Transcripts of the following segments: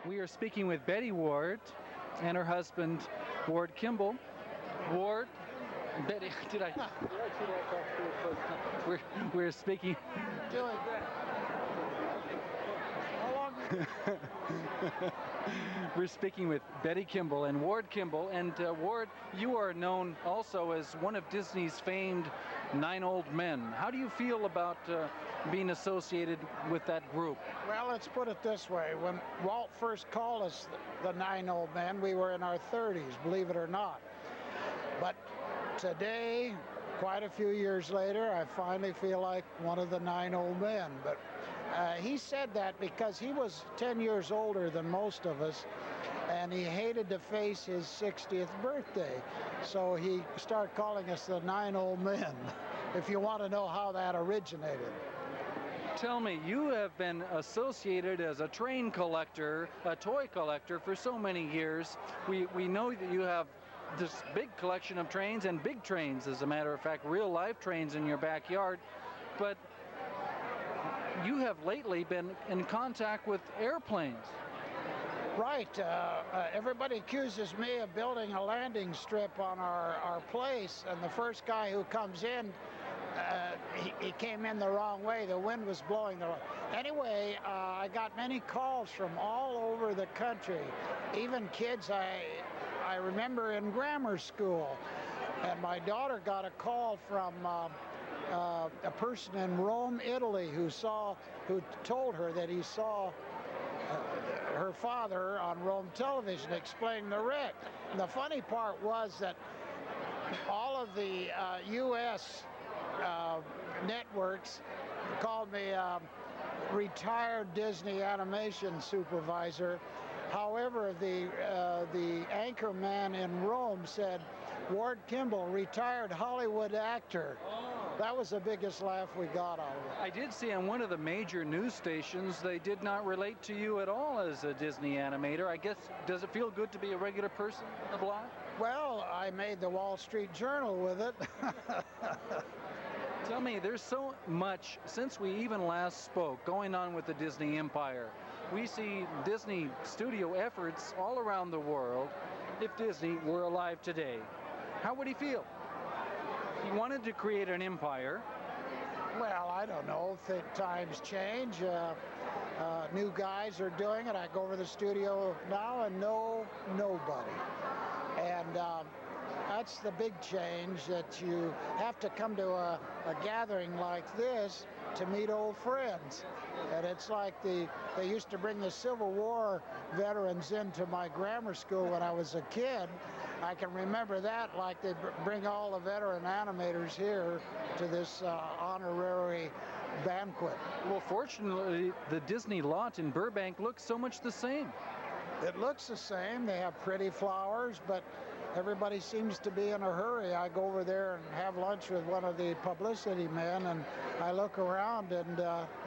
We are speaking with Betty Ward and her husband, Ward Kimball. Ward, Betty, did I see that across the first? We're speaking. Doing that. How long? We're speaking with Betty Kimball and Ward Kimball. And Ward, you are known also as one of Disney's famed 9 Old Men. How do you feel about being associated with that group? Well, let's put it this way. When Walt first called us the 9 Old Men, we were in our 30s, believe it or not. But today, quite a few years later, I finally feel like one of the 9 Old Men. But he said that because he was 10 years older than most of us, and he hated to face his 60th birthday. So he started calling us the 9 Old Men, if you want to know how that originated. Tell me, you have been associated as a train collector, a toy collector, for so many years. We know that you have this big collection of trains, and big trains, as a matter of fact, real-life trains in your backyard. But you have lately been in contact with airplanes. Right. Everybody accuses me of building a landing strip on our place, and the first guy who comes in, he came in the wrong way. The wind was blowing the wrong. Anyway, I got many calls from all over the country, even kids I remember in grammar school. And my daughter got a call from a person in Rome, Italy, who told her that he saw her father on Rome television explaining the wreck. And the funny part was that all of the U.S. Networks called me retired Disney animation supervisor. However, the anchor man in Rome said, Ward Kimball, retired Hollywood actor. That was the biggest laugh we got out of it. I did see on one of the major news stations they did not relate to you at all as a Disney animator. I guess, does it feel good to be a regular person on the block? Well, I made the Wall Street Journal with it. Tell me, there's so much, since we even last spoke, going on with the Disney Empire. We see Disney studio efforts all around the world. If Disney were alive today, how would he feel? He wanted to create an empire. Well, I don't know. Times change. New guys are doing it. I go over the studio now and know nobody. And that's the big change, that you have to come to a gathering like this to meet old friends. And it's like they used to bring the Civil War veterans into my grammar school when I was a kid. I can remember that, like they bring all the veteran animators here to this honorary banquet. Well, fortunately, the Disney lot in Burbank looks so much the same. It looks the same. They have pretty flowers, but everybody seems to be in a hurry. I go over there and have lunch with one of the publicity men, and I look around, and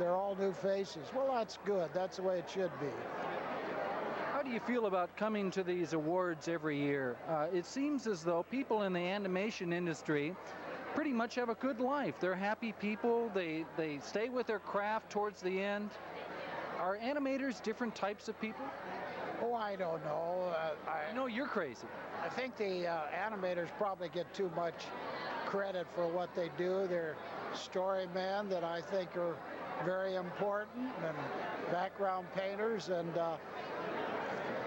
they're all new faces. Well, that's good. That's the way it should be. How do you feel about coming to these awards every year? It seems as though people in the animation industry pretty much have a good life. They're happy people. They stay with their craft towards the end. Are animators different types of people? Oh, I don't know. I know you're crazy. I think the animators probably get too much credit for what they do. They're story men that I think are very important, and background painters. And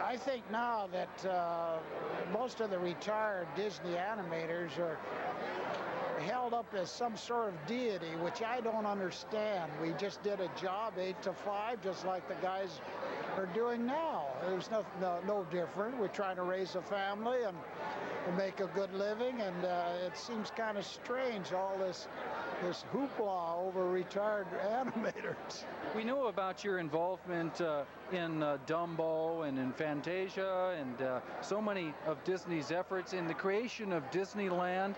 I think now that most of the retired Disney animators are held up as some sort of deity, which I don't understand. We just did a job 8 to 5, just like the guys are doing now. There's no different. We're trying to raise a family and make a good living, and it seems kind of strange, all this hoopla over retired animators. We know about your involvement in Dumbo and in Fantasia and so many of Disney's efforts in the creation of Disneyland.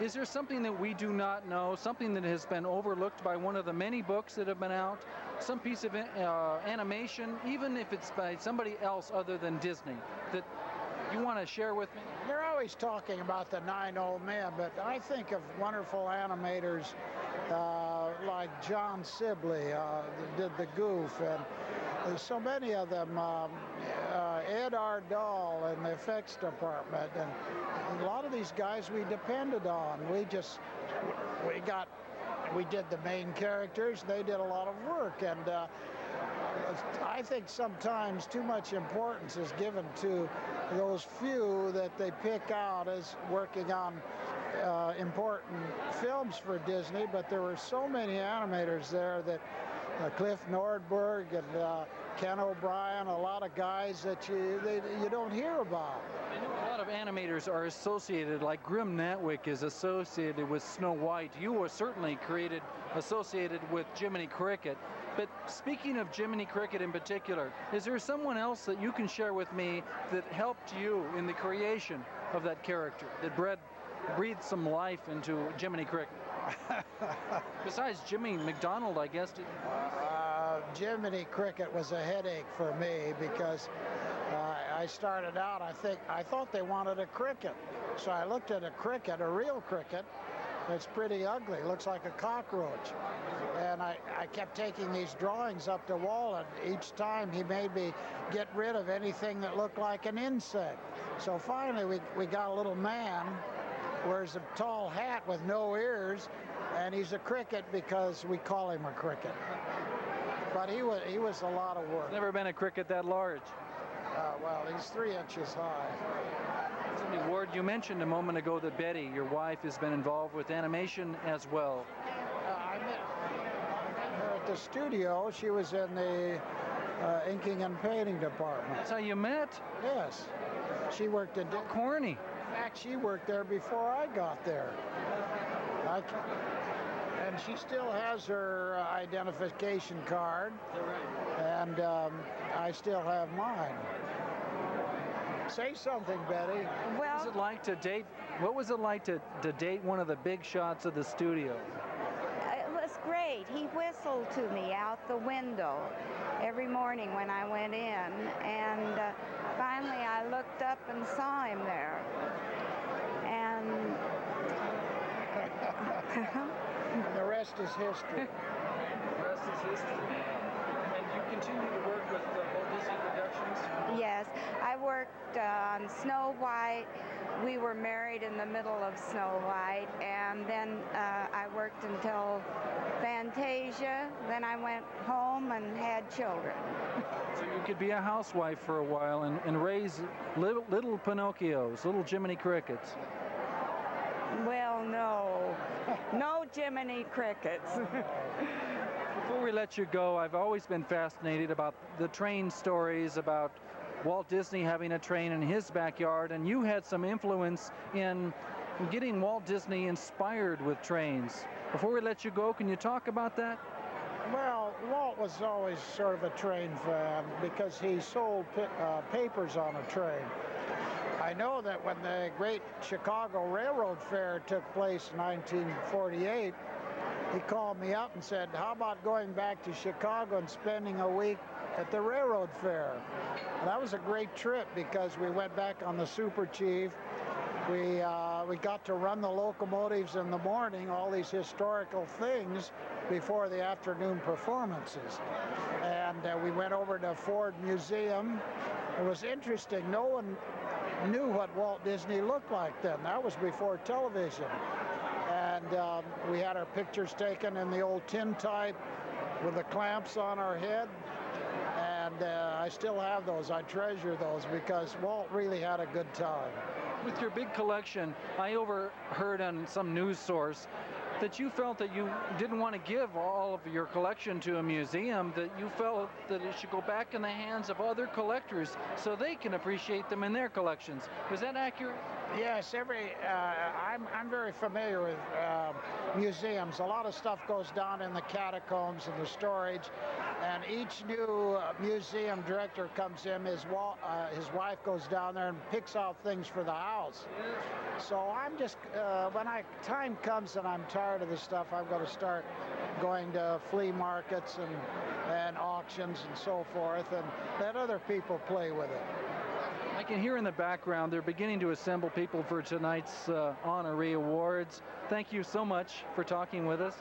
Is there something that we do not know, something that has been overlooked by one of the many books that have been out, some piece of animation, even if it's by somebody else other than Disney, that you want to share with me? They're always talking about the 9 Old Men, but I think of wonderful animators like John Sibley, did The Goof, and there's so many of them. Ed Ardahl in the effects department, and a lot of these guys we depended on. We did the main characters. They did a lot of work, and I think sometimes too much importance is given to those few that they pick out as working on important films for Disney. But there were so many animators there that Cliff Nordberg and Ken O'Brien, a lot of guys that you don't hear about. I know a lot of animators are associated, like Grim Natwick is associated with Snow White. You were certainly associated with Jiminy Cricket. But speaking of Jiminy Cricket in particular, is there someone else that you can share with me that helped you in the creation of that character, that breathed some life into Jiminy Cricket? Besides Jimmy McDonald, I guess. Jiminy Cricket was a headache for me because I started out, I thought they wanted a cricket. So I looked at a cricket, a real cricket. It's pretty ugly, looks like a cockroach. And I kept taking these drawings up to Walt, and each time he made me get rid of anything that looked like an insect. So finally we got a little man, wears a tall hat with no ears, and he's a cricket because we call him a cricket. But he was a lot of work. Never been a cricket that large. Well, he's 3 inches high. Cindy Ward, you mentioned a moment ago that Betty, your wife, has been involved with animation as well. I met her at the studio. She was in the inking and painting department. That's how you met? Yes. She worked in... Corny. In fact, she worked there before I got there. And she still has her identification card. And I still have mine. Say something, Betty. Well, what was it like to date one of the big shots of the studio? It was great. He whistled to me out the window every morning when I went in, and finally I looked up and saw him there. And the rest is history. The rest is history. And you continue to work with Walt Disney Productions? Yes, I worked on Snow White. We were married in the middle of Snow White, and then I worked until Fantasia. Then I went home and had children. So you could be a housewife for a while and raise little Pinocchios, little Jiminy Crickets. Well, no Jiminy Crickets. Before we let you go, I've always been fascinated about the train stories, about Walt Disney having a train in his backyard, and you had some influence in getting Walt Disney inspired with trains. Before we let you go, can you talk about that? Well, Walt was always sort of a train fan because he sold papers on a train. I know that when the Great Chicago Railroad Fair took place in 1948, he called me up and said, how about going back to Chicago and spending a week at the railroad fair? And that was a great trip because we went back on the Super Chief. We got to run the locomotives in the morning, all these historical things before the afternoon performances. And we went over to Ford Museum. It was interesting. No one knew what Walt Disney looked like then. That was before television. And we had our pictures taken in the old tintype with the clamps on our head. And I still have those. I treasure those because Walt really had a good time. With your big collection, I overheard on some news source that you felt that you didn't want to give all of your collection to a museum, that you felt that it should go back in the hands of other collectors so they can appreciate them in their collections. Was that accurate? Yes, I'm very familiar with museums. A lot of stuff goes down in the catacombs and the storage, and each new museum director comes in, his wife goes down there and picks out things for the house. So I'm just, when time comes and I'm tired of this stuff, I'm going to start going to flea markets and auctions and so forth, and let other people play with it. I can hear in the background they're beginning to assemble people for tonight's honoree awards. Thank you so much for talking with us.